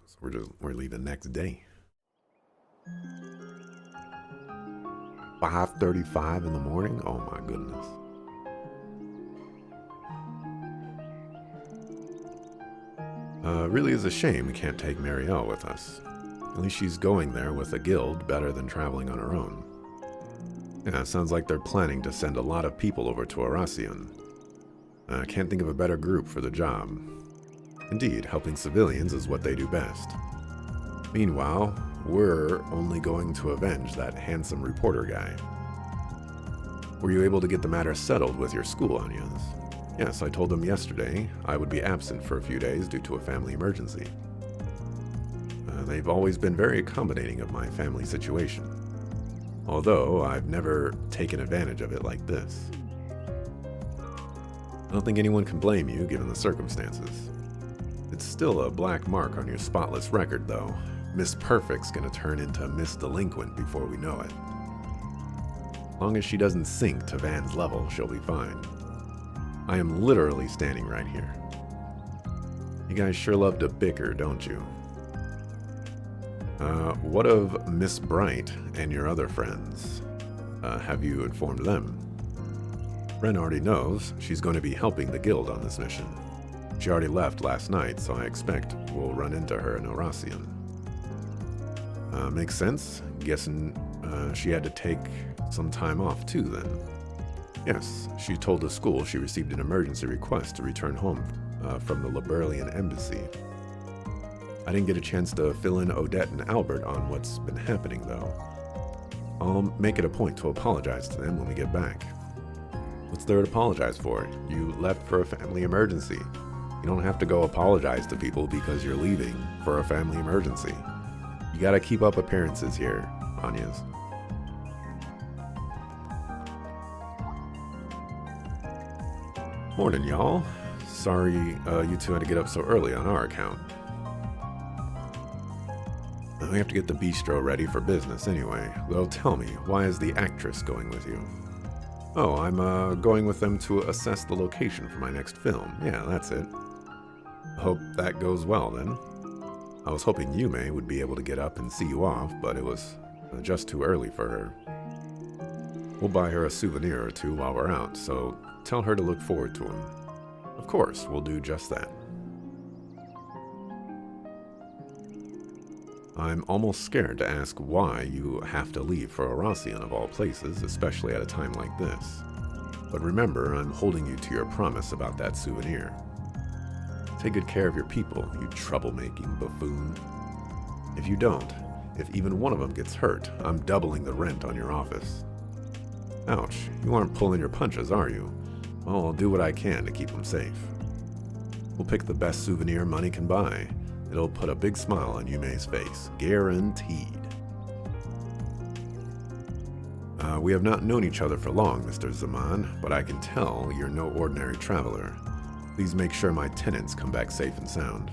So we're leaving next day. 5:35 in the morning? Oh my goodness. Really is a shame we can't take Marielle with us. At least she's going there with a guild better than traveling on her own. Yeah, sounds like they're planning to send a lot of people over to Aracion. I can't think of a better group for the job. Indeed, helping civilians is what they do best. Meanwhile, we're only going to avenge that handsome reporter guy. Were you able to get the matter settled with your school, Anyas? Yes, I told them yesterday I would be absent for a few days due to a family emergency. They've always been very accommodating of my family situation, although I've never taken advantage of it like this. I don't think anyone can blame you given the circumstances. It's still a black mark on your spotless record, though. Miss Perfect's gonna turn into Miss Delinquent before we know it. As long as she doesn't sink to Van's level, she'll be fine. I am literally standing right here. You guys sure love to bicker, don't you? What of Miss Bright and your other friends? Have you informed them? Ren already knows she's going to be helping the guild on this mission. She already left last night, so I expect we'll run into her in Aracion. Makes sense. Guessing she had to take some time off too then. Yes, she told the school she received an emergency request to return home from the Liberlian embassy. I didn't get a chance to fill in Odette and Albert on what's been happening though. I'll make it a point to apologize to them when we get back. What's there to apologize for? You left for a family emergency. You don't have to go apologize to people because you're leaving for a family emergency. You gotta keep up appearances here, Anyas. Morning, y'all. Sorry you two had to get up so early on our account. We have to get the bistro ready for business anyway. Though tell me, why is the actress going with you? Oh, I'm going with them to assess the location for my next film. Yeah, that's it. Hope that goes well then. I was hoping Yume would be able to get up and see you off, but it was just too early for her. We'll buy her a souvenir or two while we're out, so tell her to look forward to them. Of course, we'll do just that. I'm almost scared to ask why you have to leave for Aracion of all places, especially at a time like this. But remember, I'm holding you to your promise about that souvenir. Take good care of your people, you troublemaking buffoon. If you don't, if even one of them gets hurt, I'm doubling the rent on your office. Ouch, you aren't pulling your punches, are you? Well, I'll do what I can to keep them safe. We'll pick the best souvenir money can buy. It'll put a big smile on Yume's face, guaranteed. We have not known each other for long, Mr. Zaman, but I can tell you're no ordinary traveler. Please make sure my tenants come back safe and sound.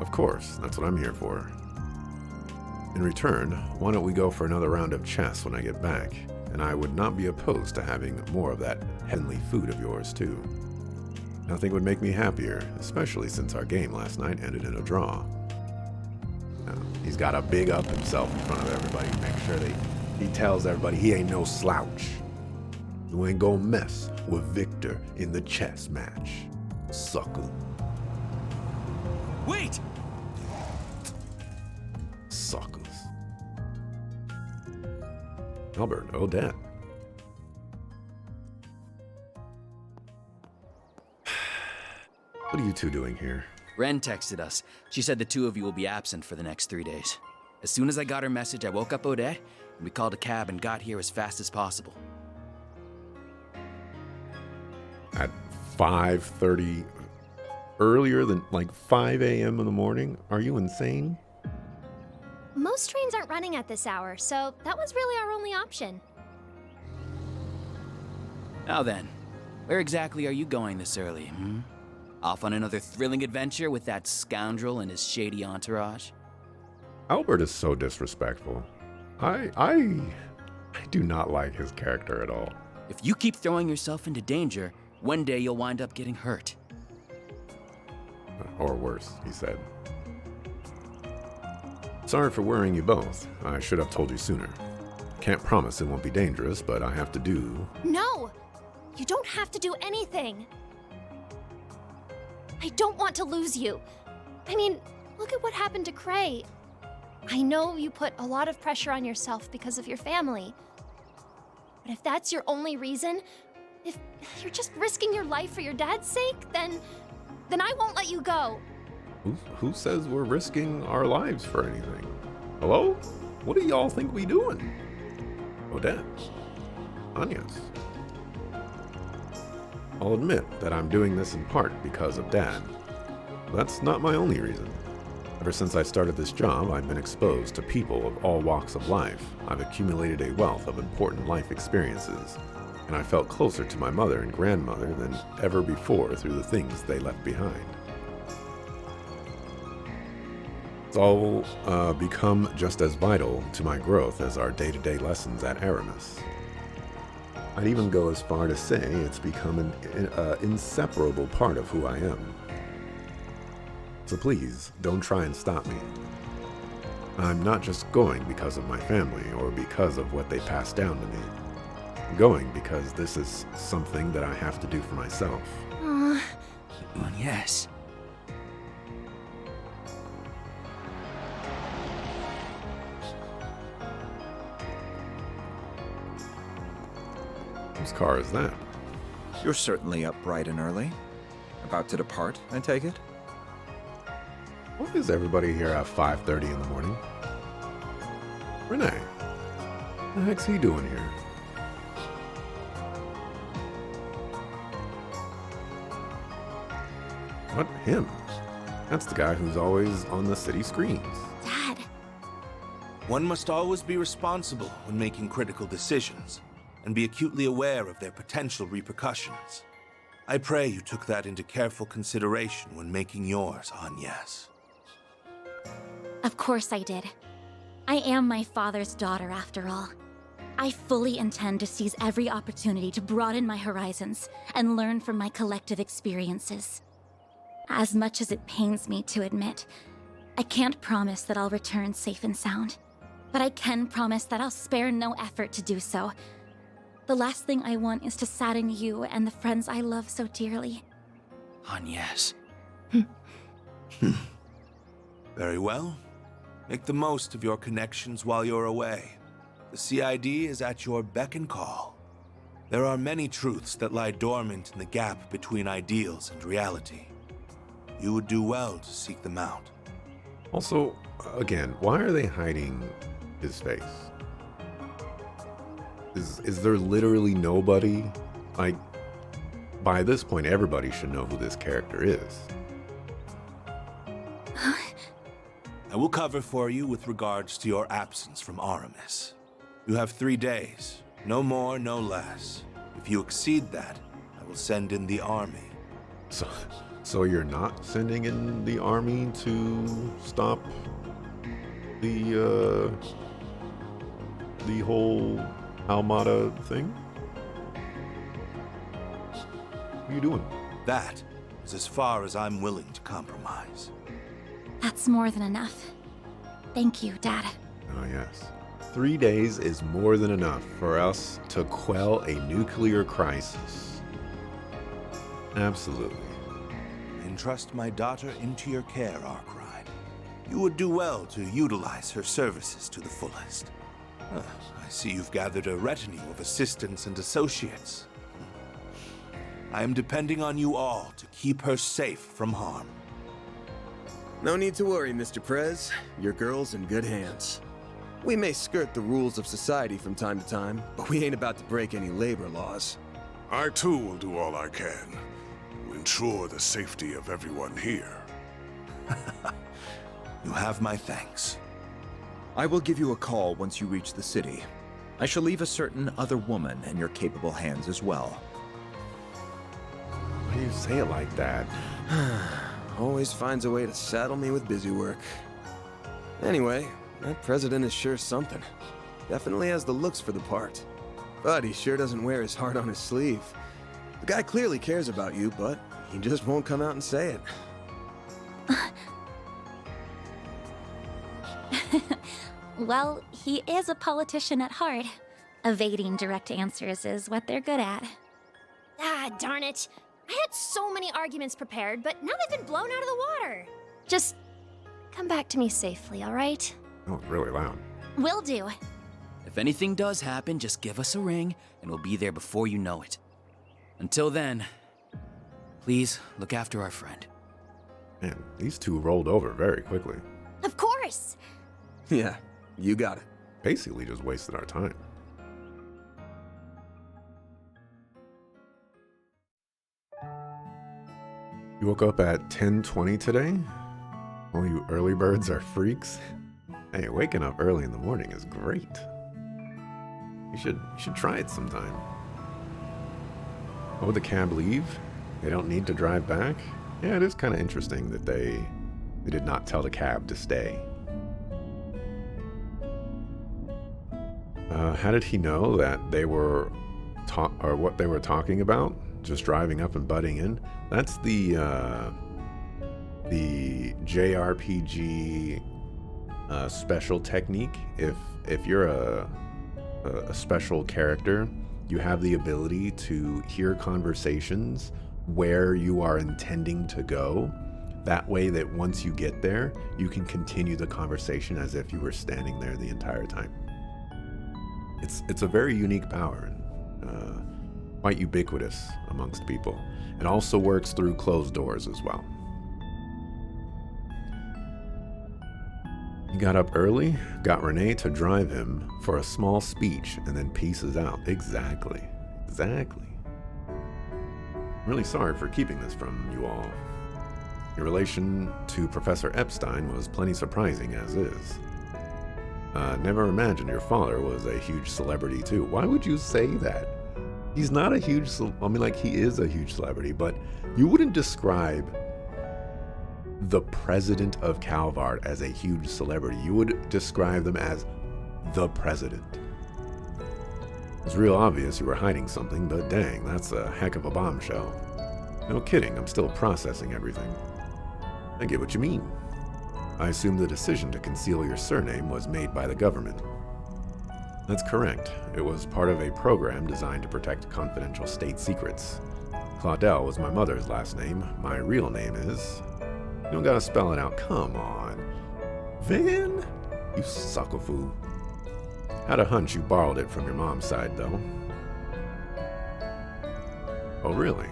Of course, that's what I'm here for. In return, why don't we go for another round of chess when I get back, and I would not be opposed to having more of that heavenly food of yours too. Nothing would make me happier, especially since our game last night ended in a draw. He's got to big up himself in front of everybody, make sure he tells everybody he ain't no slouch. You ain't gonna mess with Victor in the chess match, sucker. Wait! Suckers. Albert, Odette. What are you two doing here? Ren texted us. She said the two of you will be absent for the next 3 days. As soon as I got her message, I woke up Odette, and we called a cab and got here as fast as possible. At 5:30, earlier than like 5 a.m. in the morning? Are you insane? Most trains aren't running at this hour, so that was really our only option. Now then, where exactly are you going this early, Off on another thrilling adventure with that scoundrel and his shady entourage? Albert is so disrespectful. I do not like his character at all. If you keep throwing yourself into danger, one day you'll wind up getting hurt. Or worse, he said. Sorry for worrying you both. I should have told you sooner. Can't promise it won't be dangerous, but I have to do... No! You don't have to do anything. I don't want to lose you. I mean, look at what happened to Cray. I know you put a lot of pressure on yourself because of your family. But if that's your only reason, if you're just risking your life for your dad's sake, then I won't let you go. Who says we're risking our lives for anything? Hello? What do y'all think we doing? Odette. Agnes. I'll admit that I'm doing this in part because of Dad. That's not my only reason. Ever since I started this job, I've been exposed to people of all walks of life. I've accumulated a wealth of important life experiences, and I felt closer to my mother and grandmother than ever before through the things they left behind. It's all become just as vital to my growth as our day-to-day lessons at Aramis. I'd even go as far to say it's become an inseparable part of who I am. So please, don't try and stop me. I'm not just going because of my family or because of what they passed down to me. I'm going because this is something that I have to do for myself. Yes. Whose car is that? You're certainly up bright and early. About to depart, I take it? Why is everybody here at 5:30 in the morning? Renee, what the heck's he doing here? What, him? That's the guy who's always on the city screens. Dad. One must always be responsible when making critical decisions, and be acutely aware of their potential repercussions. I pray you took that into careful consideration when making yours, Agnes. Of course I did. I am my father's daughter, after all. I fully intend to seize every opportunity to broaden my horizons and learn from my collective experiences. As much as it pains me to admit, I can't promise that I'll return safe and sound. But I can promise that I'll spare no effort to do so. The last thing I want is to sadden you and the friends I love so dearly. Agnes. Very well. Make the most of your connections while you're away. The CID is at your beck and call. There are many truths that lie dormant in the gap between ideals and reality. You would do well to seek them out. Also, again, why are they hiding his face? Is there literally nobody? Like, by this point, everybody should know who this character is. I will cover for you with regards to your absence from Aramis. You have 3 days, no more, no less. If you exceed that, I will send in the army. So you're not sending in the army to stop the whole Almada thing? What are you doing? That is as far as I'm willing to compromise. That's more than enough. Thank you, Dad. Oh, yes. 3 days is more than enough for us to quell a nuclear crisis. Absolutely. Entrust my daughter into your care, Arkwright. You would do well to utilize her services to the fullest. I see you've gathered a retinue of assistants and associates. I am depending on you all to keep her safe from harm. No need to worry, Mr. Prez. Your girl's in good hands. We may skirt the rules of society from time to time, but we ain't about to break any labor laws. I too will do all I can to ensure the safety of everyone here. You have my thanks. I will give you a call once you reach the city. I shall leave a certain other woman in your capable hands as well. Why do you say it like that? Always finds a way to saddle me with busy work. Anyway, that president is sure something. Definitely has the looks for the part. But he sure doesn't wear his heart on his sleeve. The guy clearly cares about you, but he just won't come out and say it. Well, he is a politician at heart. Evading direct answers is what they're good at. Ah, darn it. I had so many arguments prepared, but now they've been blown out of the water. Just come back to me safely, all right? Oh, it's really loud. Will do. If anything does happen, just give us a ring, and we'll be there before you know it. Until then, please look after our friend. Man, these two rolled over very quickly. Of course! Yeah, you got it. Basically just wasted our time. You woke up at 10:20 today? All you early birds are freaks? Hey, waking up early in the morning is great. You should try it sometime. Oh, would the cab leave? They don't need to drive back? Yeah, it is kind of interesting that they did not tell the cab to stay. How did he know that they were or what they were talking about? Just driving up and butting in? That's the JRPG special technique. If you're a special character, you have the ability to hear conversations where you are intending to go. That way that once you get there, you can continue the conversation as if you were standing there the entire time. It's a very unique power, and quite ubiquitous amongst people. It also works through closed doors as well. He got up early, got Renee to drive him for a small speech, and then pieces out. Exactly. I'm really sorry for keeping this from you all. Your relation to Professor Epstein was plenty surprising as is. Never imagined your father was a huge celebrity too. Why would you say that? He's not a huge, he is a huge celebrity, but you wouldn't describe the president of Calvard as a huge celebrity. You would describe them as the president. It's real obvious you were hiding something, but dang, that's a heck of a bombshell. No kidding, I'm still processing everything. I get what you mean. I assume the decision to conceal your surname was made by the government. That's correct. It was part of a program designed to protect confidential state secrets. Claudel was my mother's last name. My real name is... You don't gotta spell it out. Come on. Van? You suckafoo. Had a hunch you borrowed it from your mom's side, though. Oh, really?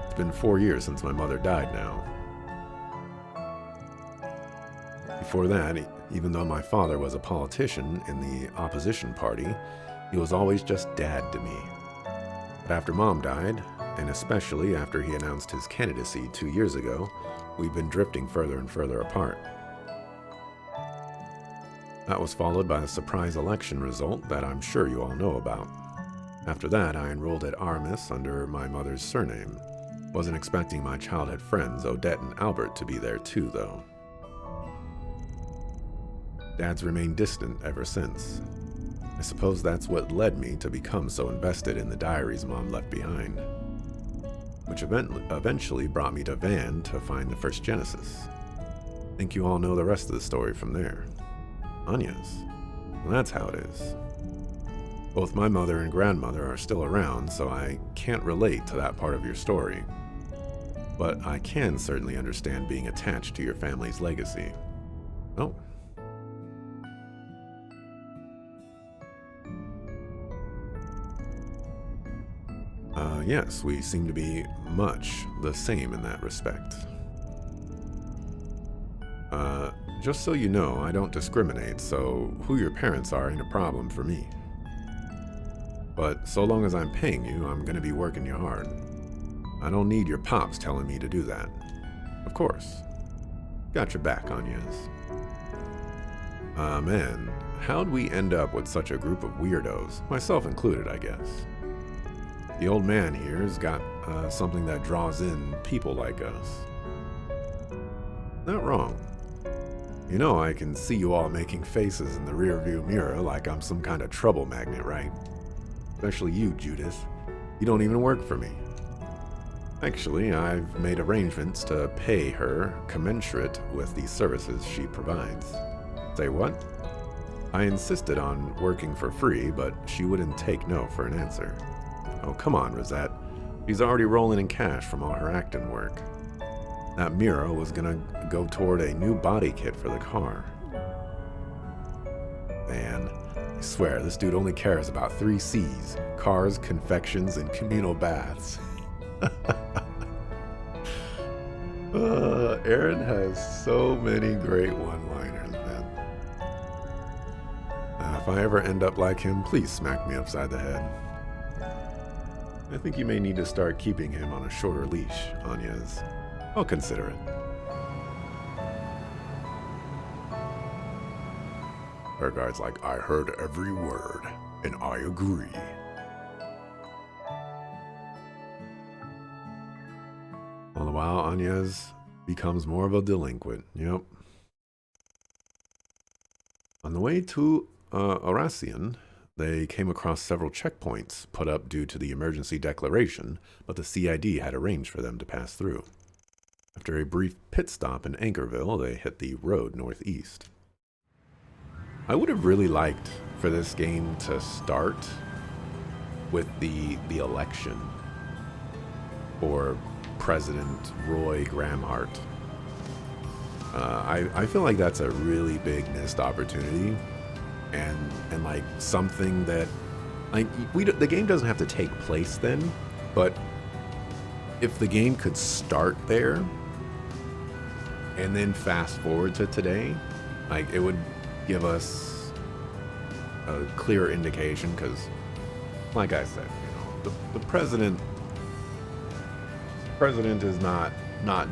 It's been 4 years since my mother died now. Before that, even though my father was a politician in the opposition party, he was always just Dad to me. But after Mom died, and especially after he announced his candidacy 2 years ago, we've been drifting further and further apart. That was followed by a surprise election result that I'm sure you all know about. After that, I enrolled at Armis under my mother's surname. Wasn't expecting my childhood friends Odette and Albert to be there too, though. Dad's remained distant ever since. I suppose that's what led me to become so invested in the diaries Mom left behind, which eventually brought me to Van to find the first Genesis. I think you all know the rest of the story from there. Anya's. Well, that's how it is. Both my mother and grandmother are still around, so I can't relate to that part of your story. But I can certainly understand being attached to your family's legacy. Oh. Yes, we seem to be much the same in that respect. Just so you know, I don't discriminate, so who your parents are ain't a problem for me. But so long as I'm paying you, I'm gonna be working you hard. I don't need your pops telling me to do that. Of course. Got your back, Anyas. Man, how'd we end up with such a group of weirdos? Myself included, I guess. The old man here's got something that draws in people like us. Not wrong. You know I can see you all making faces in the rearview mirror like I'm some kind of trouble magnet, right? Especially you, Judith. You don't even work for me. Actually, I've made arrangements to pay her commensurate with the services she provides. Say what? I insisted on working for free, but she wouldn't take no for an answer. Oh, come on, Rosette. She's already rolling in cash from all her acting work. That Mira was gonna go toward a new body kit for the car. Man, I swear, this dude only cares about 3 C's: cars, confections, and communal baths. Aaron has so many great one-liners, man. If I ever end up like him, please smack me upside the head. I think you may need to start keeping him on a shorter leash, Anya's. I'll consider it. Beauregard's like, I heard every word, and I agree. All the while, Anya's becomes more of a delinquent. Yep. On the way to Oracion, they came across several checkpoints put up due to the emergency declaration, but the CID had arranged for them to pass through. After a brief pit stop in Anchorville, they hit the road northeast. I would have really liked for this game to start with the election for President Roy Gramhart. I feel like that's a really big missed opportunity, and like something that like the game doesn't have to take place then, but if the game could start there and then fast forward to today, like it would give us a clear indication, because like I said, you know, the president is not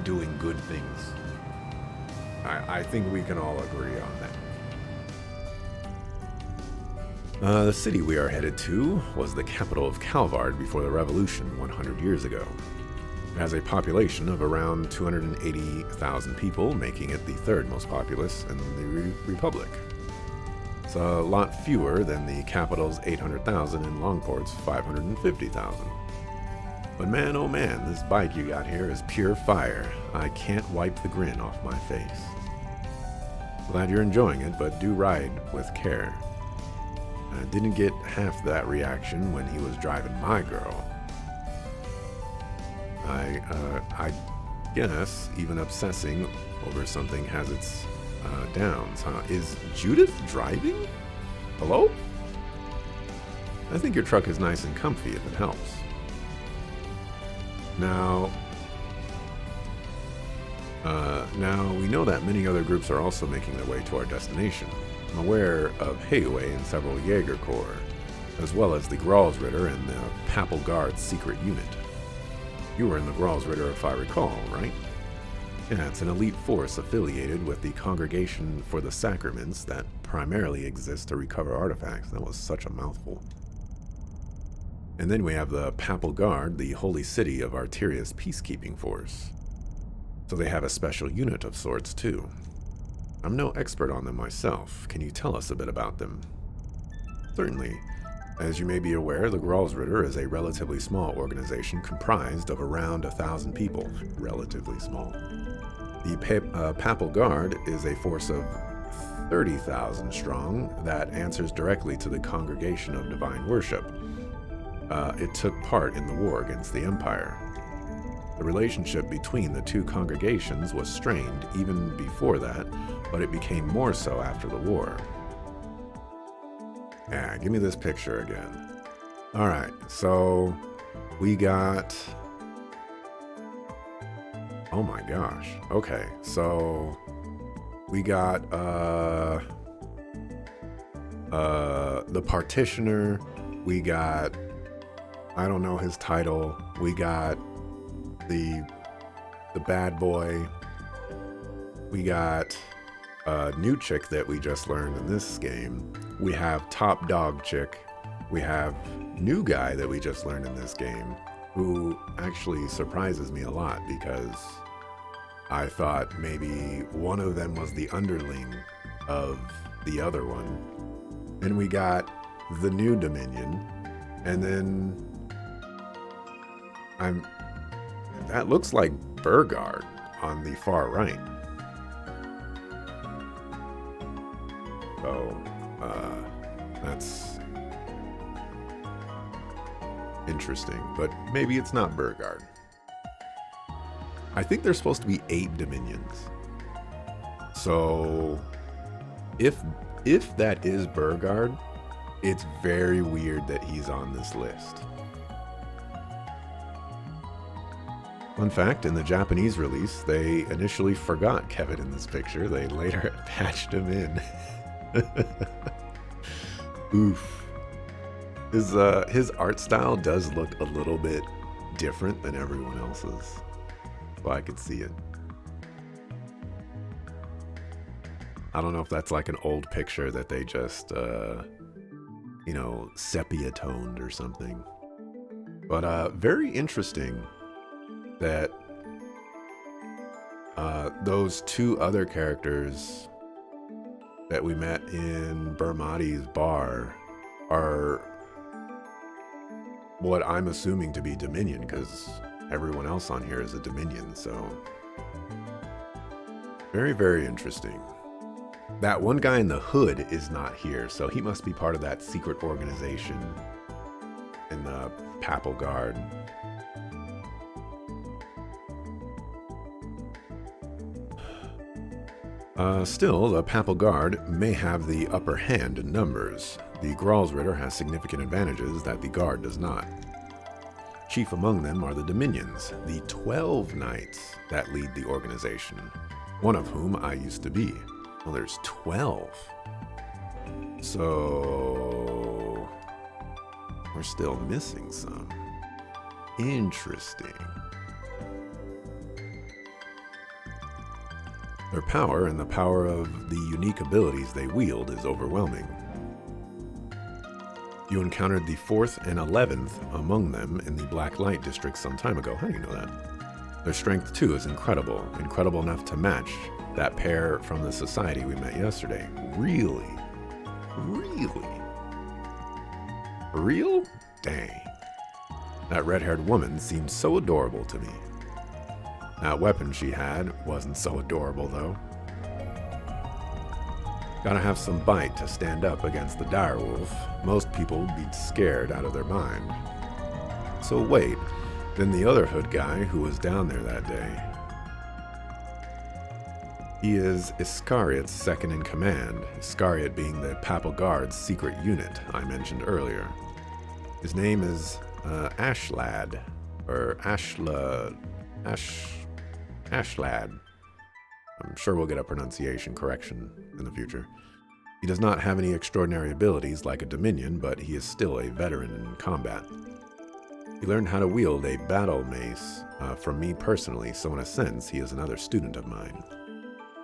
doing good things. I think we can all agree on that. The city we are headed to was the capital of Calvard before the revolution 100 years ago. It has a population of around 280,000 people, making it the 3rd most populous in the Republic. It's a lot fewer than the capital's 800,000 and Longport's 550,000. But man, oh man, this bike you got here is pure fire. I can't wipe the grin off my face. Glad you're enjoying it, but do ride with care. I didn't get half that reaction when he was driving my girl. I guess even obsessing over something has its downs, huh? Is Judith driving? Hello? I think your truck is nice and comfy if it helps. Now we know that many other groups are also making their way to our destination. I'm aware of Heiwei and several Jaeger Corps, as well as the Gralsritter and the Papal Guard's secret unit. You were in the Gralsritter, if I recall, right? Yeah, it's an elite force affiliated with the Congregation for the Sacraments that primarily exists to recover artifacts. That was such a mouthful. And then we have the Papal Guard, the holy city of Arteria's peacekeeping force. So they have a special unit of sorts, too. I'm no expert on them myself. Can you tell us a bit about them? Certainly. As you may be aware, the Gralsritter is a relatively small organization comprised of around 1,000 people. Relatively small. The Papal Guard is a force of 30,000 strong that answers directly to the Congregation of Divine Worship. It took part in the war against the Empire. The relationship between the two congregations was strained even before that, but it became more so after the war. Yeah, give me this picture again. Alright, so we got... Oh my gosh. Okay, so we got the Partitioner, we got, I don't know his title, we got the bad boy, we got a new chick that we just learned in this game, we have top dog chick, we have new guy that we just learned in this game, who actually surprises me a lot because I thought maybe one of them was the underling of the other one. Then we got the new Dominion, and then that looks like Beauregard on the far right. So, that's interesting. But maybe it's not Burgard. I think there's supposed to be 8 Dominions. So, if that is Burgard, it's very weird that he's on this list. Fun fact, in the Japanese release, they initially forgot Kevin in this picture. They later patched him in. Oof. His art style does look a little bit different than everyone else's. Well, I could see it. I don't know if that's like an old picture that they just, sepia toned or something. But very interesting that those 2 other characters that we met in Bermati's bar are what I'm assuming to be Dominion, because everyone else on here is a Dominion, so very, very interesting. That one guy in the hood is not here, so he must be part of that secret organization in the Papal Guard. Still, the Papal Guard may have the upper hand in numbers. The Gralsritter has significant advantages that the Guard does not. Chief among them are the Dominions, the 12 knights that lead the organization, one of whom I used to be. Well, there's 12. So, we're still missing some. Interesting. Their power and the power of the unique abilities they wield is overwhelming. You encountered the 4th and 11th among them in the Black Light District some time ago. How do you know that? Their strength, too, is incredible. Incredible enough to match that pair from the society we met yesterday. Really? Really? Real? Dang. That red-haired woman seemed so adorable to me. That weapon she had wasn't so adorable, though. Gotta have some bite to stand up against the direwolf. Most people would be scared out of their mind. So wait, then the other hood guy who was down there that day. He is Iscariot's second in command, Iscariot being the Papal Guard's secret unit I mentioned earlier. His name is Ashlad, or Ashlad. I'm sure we'll get a pronunciation correction in the future. He does not have any extraordinary abilities like a Dominion, but he is still a veteran in combat. He learned how to wield a battle mace from me personally, so in a sense, he is another student of mine.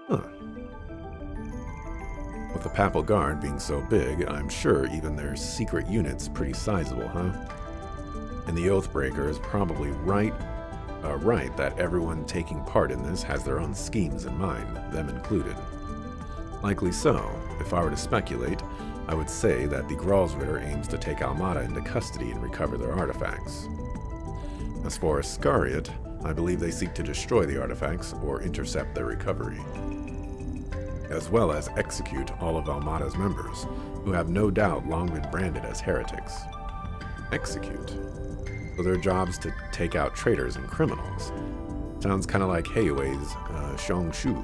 Huh. With the Papal Guard being so big, I'm sure even their secret unit's pretty sizable, huh? And the Oathbreaker is probably right that everyone taking part in this has their own schemes in mind, them included. Likely so. If I were to speculate, I would say that the Gralsritter aims to take Almada into custody and recover their artifacts. As for Iscariot, I believe they seek to destroy the artifacts or intercept their recovery, as well as execute all of Almada's members, who have no doubt long been branded as heretics. Execute? So their job's to take out traitors and criminals. Sounds kind of like Heiwei's Shongshu.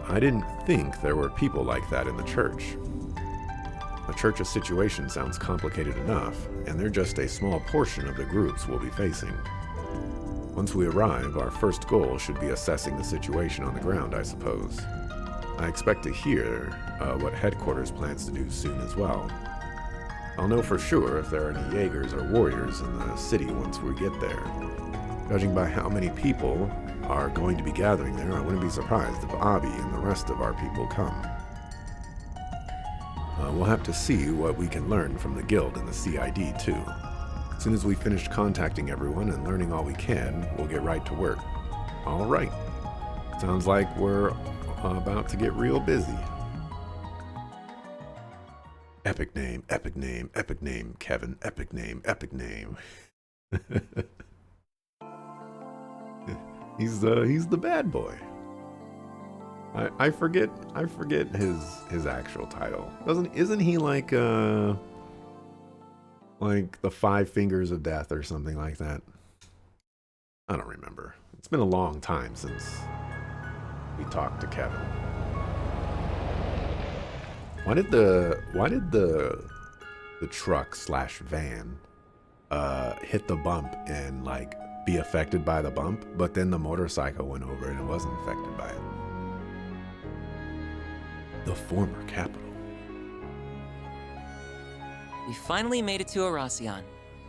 I didn't think there were people like that in the church. The church's situation sounds complicated enough, and they're just a small portion of the groups we'll be facing. Once we arrive, our first goal should be assessing the situation on the ground, I suppose. I expect to hear what headquarters plans to do soon as well. I'll know for sure if there are any Jaegers or warriors in the city once we get there. Judging by how many people are going to be gathering there, I wouldn't be surprised if Abi and the rest of our people come. We'll have to see what we can learn from the guild and the CID too. As soon as we finish contacting everyone and learning all we can, we'll get right to work. All right. Sounds like we're about to get real busy. Epic name, Kevin. Epic name. He's the bad boy. I forget his actual title. Isn't he like the Five Fingers of Death or something like that? I don't remember. It's been a long time since we talked to Kevin. Why did the truck slash van hit the bump and like be affected by the bump, but then the motorcycle went over and it wasn't affected by it? The former capital. We finally made it to Aracion.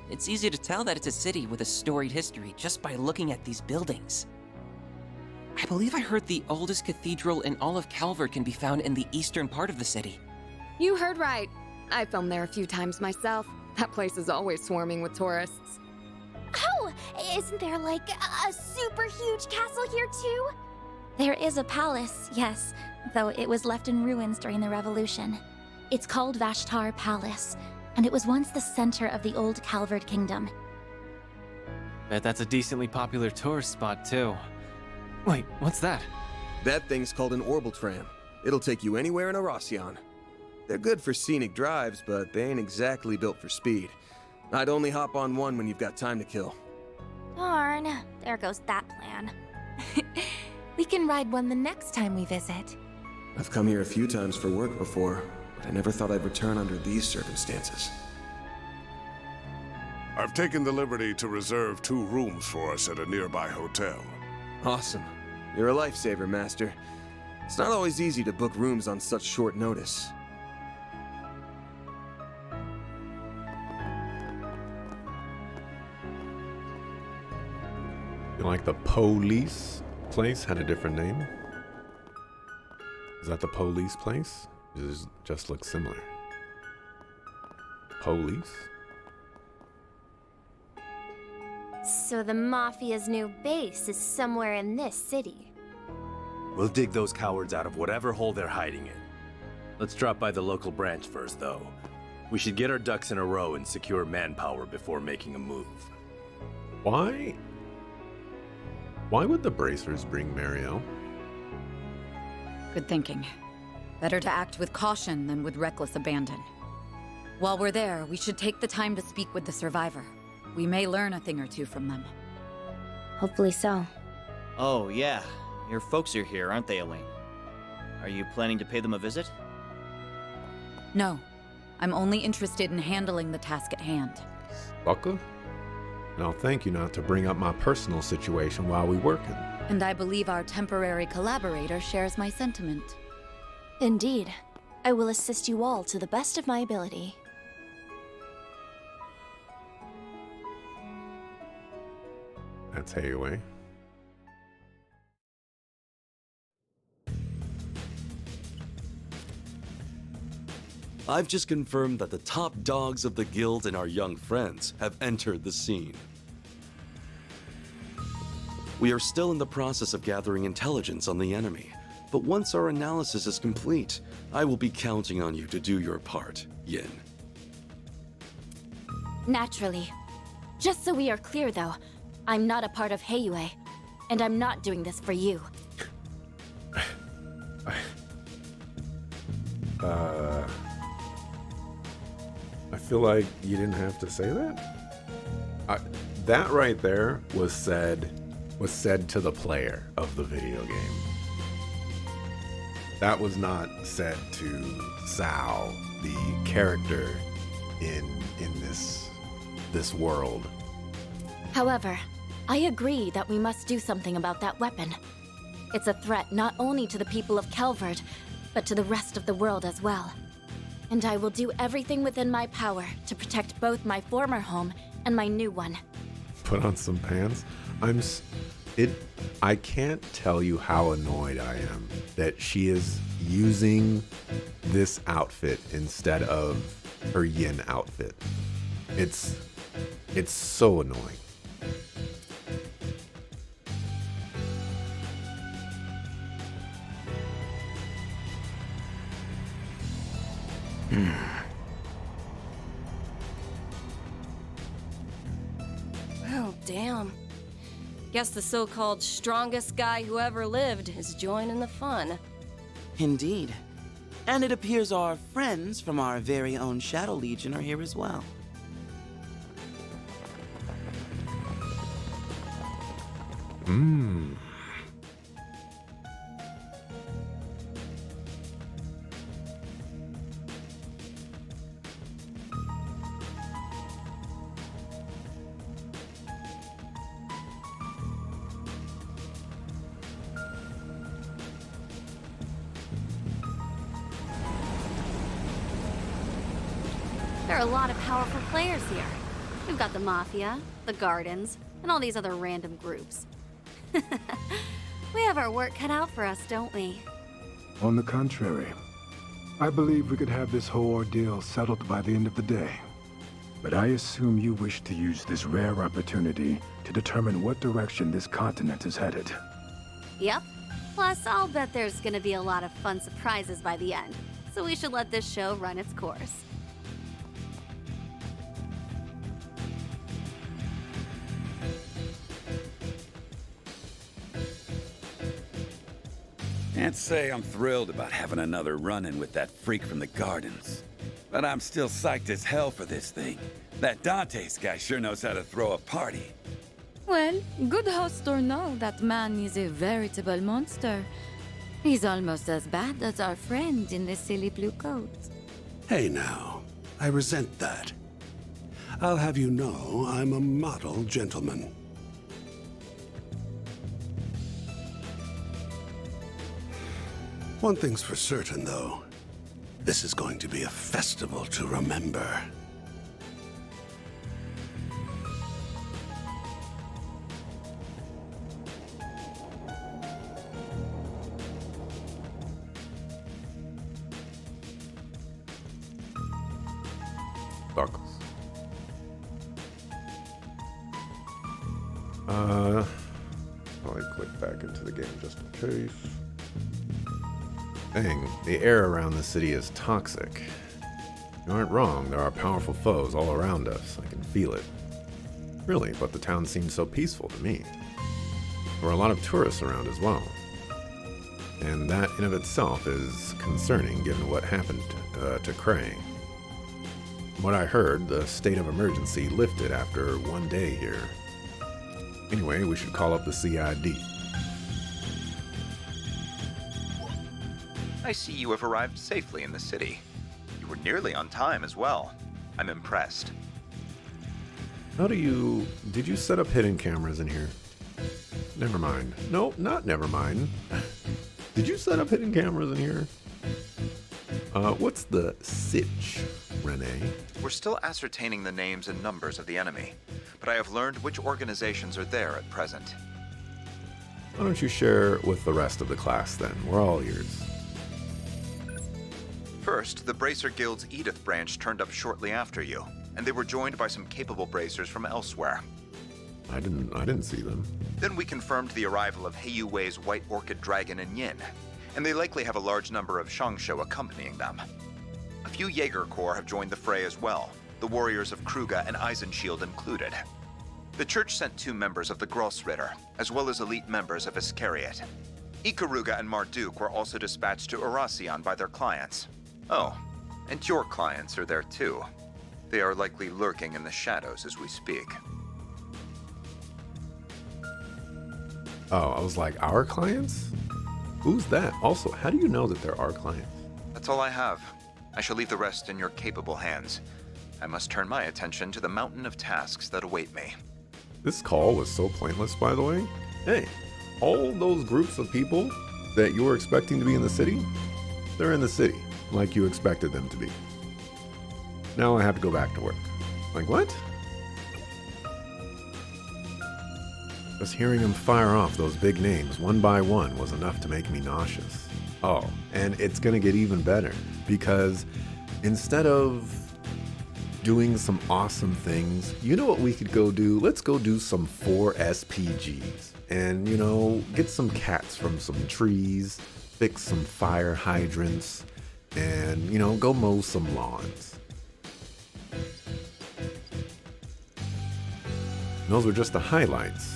It's easy to tell that it's a city with a storied history just by looking at these buildings. I believe I heard the oldest cathedral in all of Calvert can be found in the eastern part of the city. You heard right. I filmed there a few times myself. That place is always swarming with tourists. Oh, isn't there like a super huge castle here too? There is a palace, yes, though it was left in ruins during the Revolution. It's called Vashtar Palace, and it was once the center of the old Calvard Kingdom. Bet that's a decently popular tourist spot, too. Wait, what's that? That thing's called an orbital tram. It'll take you anywhere in Aracion. They're good for scenic drives, but they ain't exactly built for speed. I'd only hop on one when you've got time to kill. Darn, there goes that plan. We can ride one the next time we visit. I've come here a few times for work before, but I never thought I'd return under these circumstances. I've taken the liberty to reserve 2 rooms for us at a nearby hotel. Awesome. You're a lifesaver, Master. It's not always easy to book rooms on such short notice. You like the police place had a different name? Is that the police place? It just looks similar. Police? So the Mafia's new base is somewhere in this city. We'll dig those cowards out of whatever hole they're hiding in. Let's drop by the local branch first, though. We should get our ducks in a row and secure manpower before making a move. Why would the Bracers bring Mariel? Good thinking. Better to act with caution than with reckless abandon. While we're there, we should take the time to speak with the survivor. We may learn a thing or two from them. Hopefully so. Oh, yeah. Your folks are here, aren't they, Elaine? Are you planning to pay them a visit? No. I'm only interested in handling the task at hand. Buckle? And I'll thank you not to bring up my personal situation while we working. And I believe our temporary collaborator shares my sentiment. Indeed. I will assist you all to the best of my ability. That's Hayway. I've just confirmed that the top dogs of the guild and our young friends have entered the scene. We are still in the process of gathering intelligence on the enemy, but once our analysis is complete, I will be counting on you to do your part, Yin. Naturally. Just so we are clear, though, I'm not a part of Heiyue, and I'm not doing this for you. I feel like you didn't have to say that. That right there was said to the player of the video game. That was not said to Sal, the character in this world. However, I agree that we must do something about that weapon. It's a threat not only to the people of Calvard, but to the rest of the world as well. And I will do everything within my power to protect both my former home and my new one. Put on some pants. I can't tell you how annoyed I am that she is using this outfit instead of her Yin outfit. It's so annoying. Oh, damn. Guess the so-called strongest guy who ever lived is joining the fun. Indeed. And it appears our friends from our very own Shadow Legion are here as well. There are a lot of powerful players here. We've got the Mafia, the Gardens, and all these other random groups. We have our work cut out for us, don't we? On the contrary, I believe we could have this whole ordeal settled by the end of the day. But I assume you wish to use this rare opportunity to determine what direction this continent is headed. Yep. Plus, I'll bet there's gonna be a lot of fun surprises by the end, so we should let this show run its course. Can't say I'm thrilled about having another run-in with that freak from the Gardens. But I'm still psyched as hell for this thing. That Dante's guy sure knows how to throw a party. Well, good host or no, that man is a veritable monster. He's almost as bad as our friend in the silly blue coat. Hey now, I resent that. I'll have you know I'm a model gentleman. One thing's for certain, though. This is going to be a festival to remember. Buckles. I'll click back into the game just in case. Dang, the air around the city is toxic. You aren't wrong, there are powerful foes all around us. I can feel it. Really, but the town seems so peaceful to me. There are a lot of tourists around as well. And that in of itself is concerning given what happened to Cray. From what I heard, the state of emergency lifted after one day here. Anyway, we should call up the CID. I see you have arrived safely in the city. You were nearly on time as well. I'm impressed. Did you set up hidden cameras in here? Never mind. No, not never mind. Did you set up hidden cameras in here? What's the sitch, Renee? We're still ascertaining the names and numbers of the enemy, but I have learned which organizations are there at present. Why don't you share with the rest of the class then? We're all ears. First, the Bracer Guild's Edith branch turned up shortly after you, and they were joined by some capable bracers from elsewhere. I didn't see them. Then we confirmed the arrival of Heiyu Wei's White Orchid Dragon and Yin, and they likely have a large number of Shangsho accompanying them. A few Jaeger Corps have joined the fray as well, the warriors of Kruga and Eisenshield included. The church sent 2 members of the Grossritter, as well as elite members of Iscariot. Ikaruga and Marduk were also dispatched to Erasion by their clients. Oh, and your clients are there too. They are likely lurking in the shadows as we speak. Oh, I was like, our clients? Who's that? Also, how do you know that there are clients? That's all I have. I shall leave the rest in your capable hands. I must turn my attention to the mountain of tasks that await me. This call was so pointless, by the way. Hey, all those groups of people that you were expecting to be in the city, they're in the city, like you expected them to be. Now I have to go back to work. Like, what? Just hearing him fire off those big names one by one was enough to make me nauseous. Oh, and it's gonna get even better, because instead of doing some awesome things, you know what we could go do? Let's go do some 4 SPGs. And, get some cats from some trees, fix some fire hydrants, and, go mow some lawns. And those were just the highlights.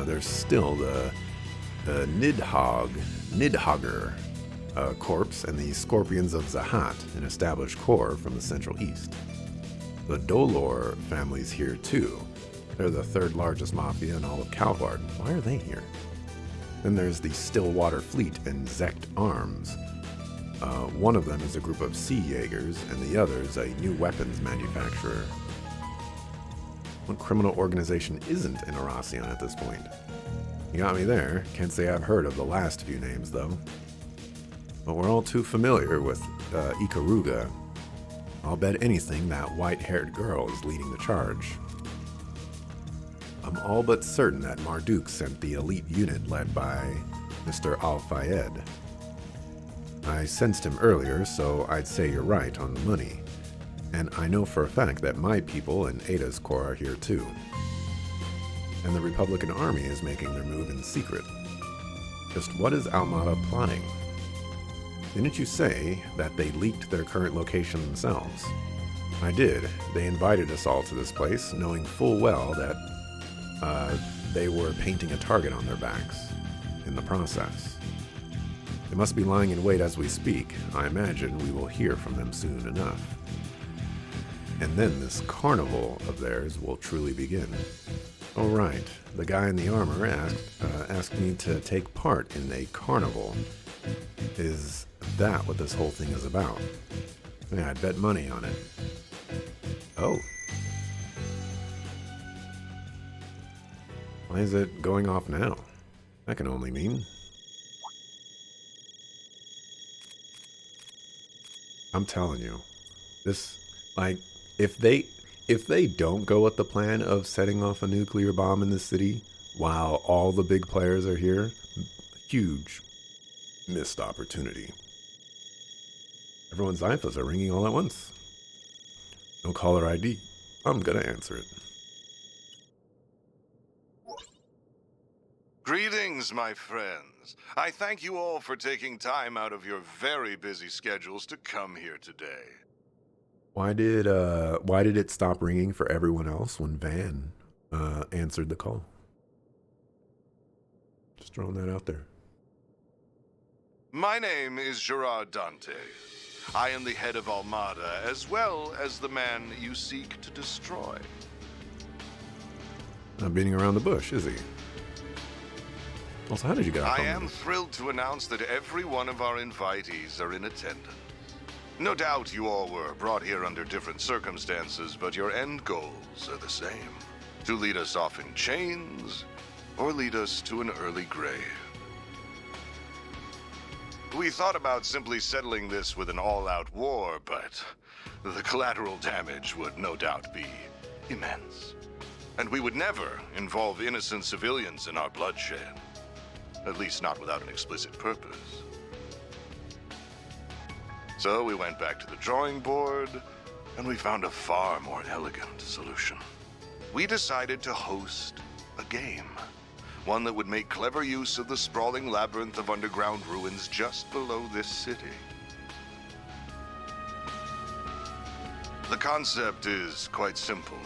There's still the Nidhogger. Corpse and the Scorpions of Zahat, an established corps from the Central East. The Dolor family's here too. They're the third largest mafia in all of Calvard. Why are they here? Then there's the Stillwater Fleet and Zect Arms. One of them is a group of sea Jaegers, and the other is a new weapons manufacturer. What criminal organization isn't in Aracion at this point? You got me there. Can't say I've heard of the last few names, though. But we're all too familiar with Ikaruga. I'll bet anything that white-haired girl is leading the charge. I'm all but certain that Marduk sent the elite unit led by Mr. Al-Fayed. I sensed him earlier, so I'd say you're right on the money. And I know for a fact that my people and Ada's corps are here too. And the Republican army is making their move in secret. Just what is Almada plotting? Didn't you say that they leaked their current location themselves? I did. They invited us all to this place, knowing full well that they were painting a target on their backs in the process. They must be lying in wait as we speak. I imagine we will hear from them soon enough. And then this carnival of theirs will truly begin. Oh right, the guy in the armor asked me to take part in a carnival. Is that what this whole thing is about? Yeah, I'd bet money on it. Oh. Why is it going off now? That can only mean... I'm telling you, this, like, if they don't go with the plan of setting off a nuclear bomb in the city while all the big players are here, huge missed opportunity. Everyone's iPhones are ringing all at once. No caller ID. I'm gonna answer it. Greetings, my friends. I thank you all for taking time out of your very busy schedules to come here today. Why did it stop ringing for everyone else when Van answered the call? Just throwing that out there. My name is Gerard Dante. I am the head of Almada, as well as the man you seek to destroy. Not beating around the bush, is he? Also, how did you get off? I am thrilled to announce that every one of our invitees are in attendance. No doubt you all were brought here under different circumstances, but your end goals are the same. To lead us off in chains, or lead us to an early grave. We thought about simply settling this with an all-out war, but the collateral damage would no doubt be immense. And we would never involve innocent civilians in our bloodshed. At least not without an explicit purpose. So we went back to the drawing board, and we found a far more elegant solution. We decided to host a game. One that would make clever use of the sprawling labyrinth of underground ruins just below this city. The concept is quite simple.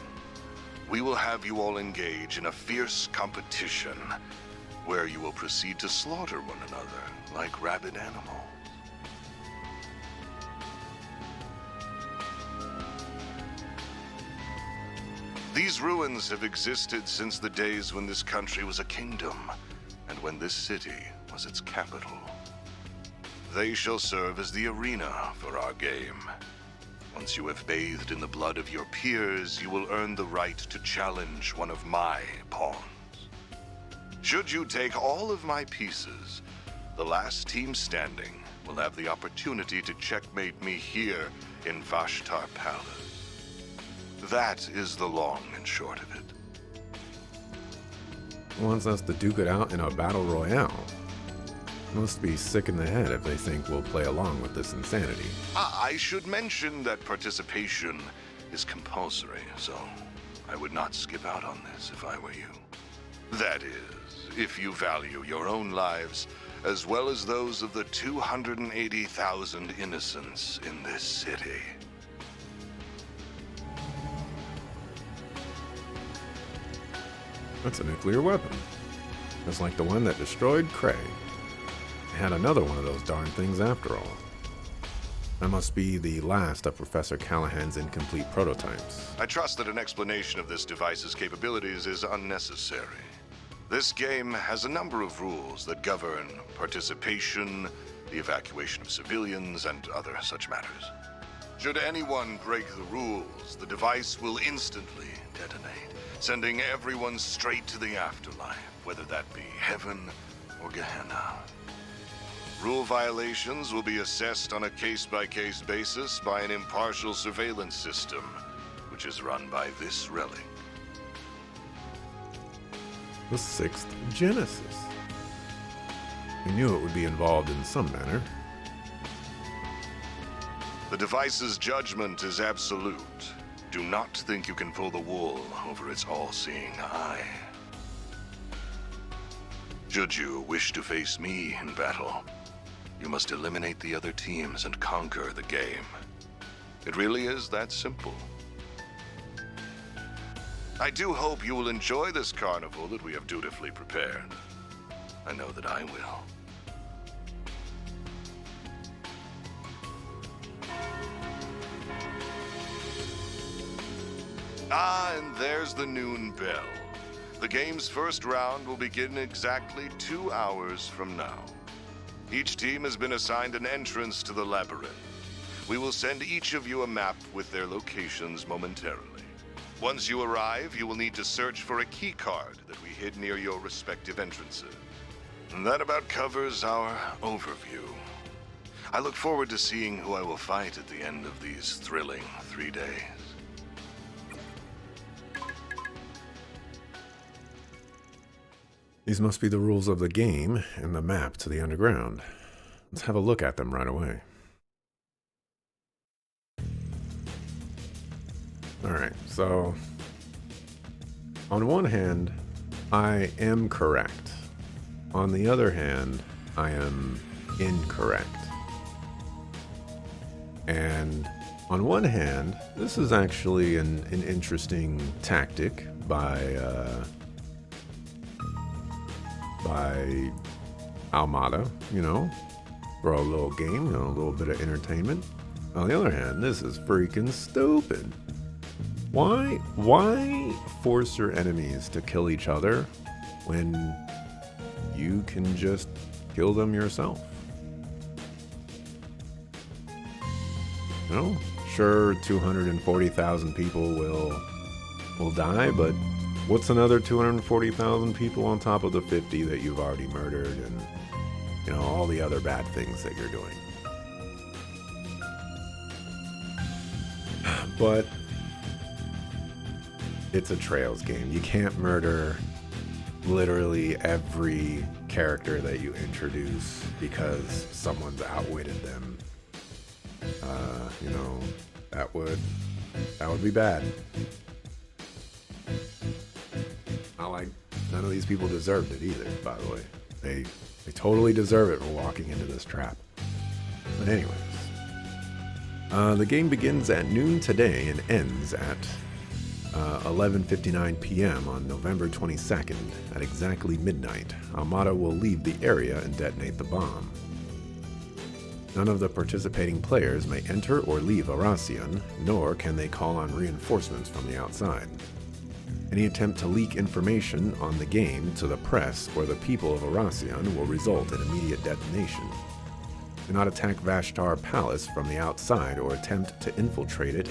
We will have you all engage in a fierce competition where you will proceed to slaughter one another like rabid animals. These ruins have existed since the days when this country was a kingdom, and when this city was its capital. They shall serve as the arena for our game. Once you have bathed in the blood of your peers, you will earn the right to challenge one of my pawns. Should you take all of my pieces, the last team standing will have the opportunity to checkmate me here in Vashtar Palace. That is the long and short of it. He wants us to duke it out in a battle royale. Must be sick in the head if they think we'll play along with this insanity. I should mention that participation is compulsory, so I would not skip out on this if I were you. That is, if you value your own lives, as well as those of the 280,000 innocents in this city. That's a nuclear weapon. Just like the one that destroyed Cray. had another one of those darn things after all. That must be the last of Professor Callahan's incomplete prototypes. I trust that an explanation of this device's capabilities is unnecessary. This game has a number of rules that govern participation, the evacuation of civilians, and other such matters. Should anyone break the rules, the device will instantly detonate, sending everyone straight to the afterlife, whether that be heaven or Gehenna. Rule violations will be assessed on a case-by-case basis by an impartial surveillance system, which is run by this relic. The 6th Genesis. We knew it would be involved in some manner. The device's judgment is absolute. Do not think you can pull the wool over its all-seeing eye. Should you wish to face me in battle, you must eliminate the other teams and conquer the game. It really is that simple. I do hope you will enjoy this carnival that we have dutifully prepared. I know that I will. Ah, and there's the noon bell. The game's first round will begin exactly 2 hours from now. Each team has been assigned an entrance to the labyrinth. We will send each of you a map with their locations momentarily. Once you arrive, you will need to search for a key card that we hid near your respective entrances. And that about covers our overview. I look forward to seeing who I will fight at the end of these thrilling 3 days. These must be the rules of the game and the map to the underground. Let's have a look at them right away. Alright, so on one hand, I am correct. On the other hand, I am incorrect. And on one hand, this is actually an interesting tactic by Almada, you know, for a little game, you know, a little bit of entertainment. On the other hand, this is freaking stupid. Why force your enemies to kill each other when you can just kill them yourself? You know, sure, 240,000 people will die, but what's another 240,000 people on top of the 50 that you've already murdered and, you know, all the other bad things that you're doing? But it's a Trails game. You can't murder literally every character that you introduce because someone's outwitted them. You know, that would be bad. Not like none of these people deserved it either, by the way. They totally deserve it for walking into this trap. But anyways, the game begins at noon today and ends at 11:59 p.m. on November 22nd at exactly midnight. Almada will leave the area and detonate the bomb. None of the participating players may enter or leave Aracion, nor can they call on reinforcements from the outside. Any attempt to leak information on the game to the press or the people of Aracion will result in immediate detonation. Do not attack Vashtar Palace from the outside or attempt to infiltrate it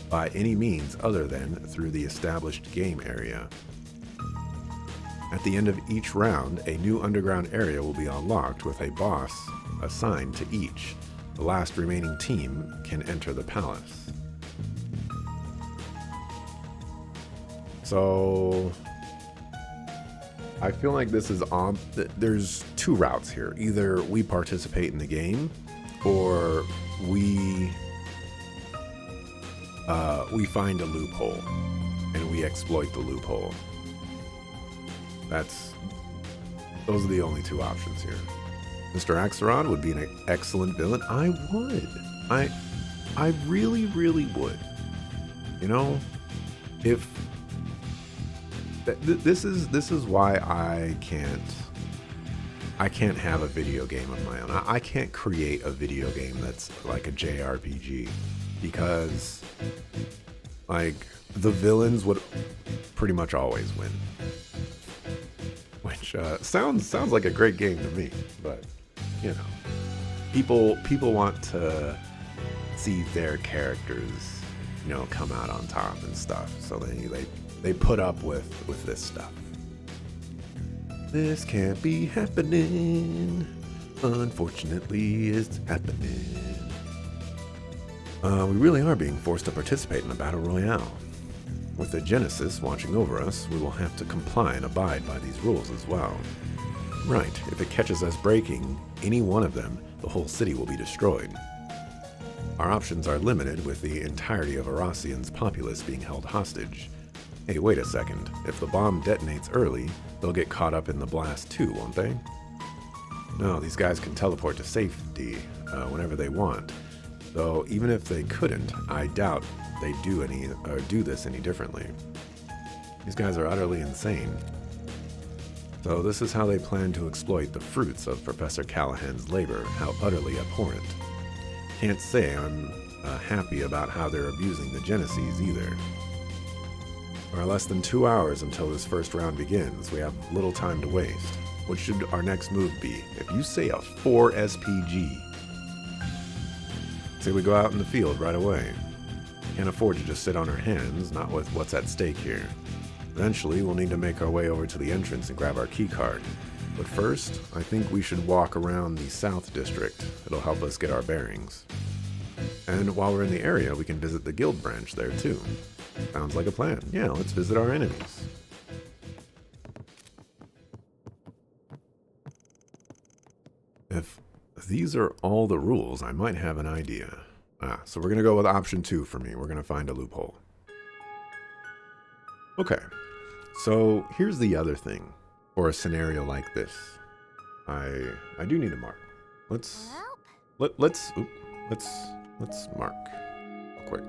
by any means other than through the established game area. At the end of each round, a new underground area will be unlocked with a boss assigned to each. The last remaining team can enter the palace. So I feel like this is on. There's two routes here. Either we participate in the game, or we find a loophole and we exploit the loophole. Those are the only two options here. Mr. Axelrod would be an excellent villain. I would. I really, really would. You know, if this is why I can't I can't have a video game of my own. I can't create a video game that's like a JRPG because, like, the villains would pretty much always win. Which sounds like a great game to me, but you know, people want to see their characters, you know, come out on top and stuff. So they put up with this stuff. This can't be happening. Unfortunately, it's happening. We really are being forced to participate in a battle royale. With the Genesis watching over us, we will have to comply and abide by these rules as well. Right, if it catches us breaking any one of them, the whole city will be destroyed. Our options are limited, with the entirety of Aracian's populace being held hostage. Hey, wait a second. If the bomb detonates early, they'll get caught up in the blast too, won't they? No, these guys can teleport to safety whenever they want. Though, even if they couldn't, I doubt they do this any differently. These guys are utterly insane. So this is how they plan to exploit the fruits of Professor Callahan's labor, how utterly abhorrent. Can't say I'm happy about how they're abusing the Genesis either. There are less than 2 hours until this first round begins. We have little time to waste. What should our next move be? If you say a 4 SPG, say we go out in the field right away. Can't afford to just sit on our hands, not with what's at stake here. Eventually, we'll need to make our way over to the entrance and grab our keycard. But first, I think we should walk around the South District. It'll help us get our bearings. And while we're in the area, we can visit the guild branch there too. Sounds like a plan. Yeah, let's visit our enemies. If these are all the rules, I might have an idea. So we're going to go with option 2 for me. We're going to find a loophole. Okay, so here's the other thing for a scenario like this. I do need a mark. Let's mark real quick.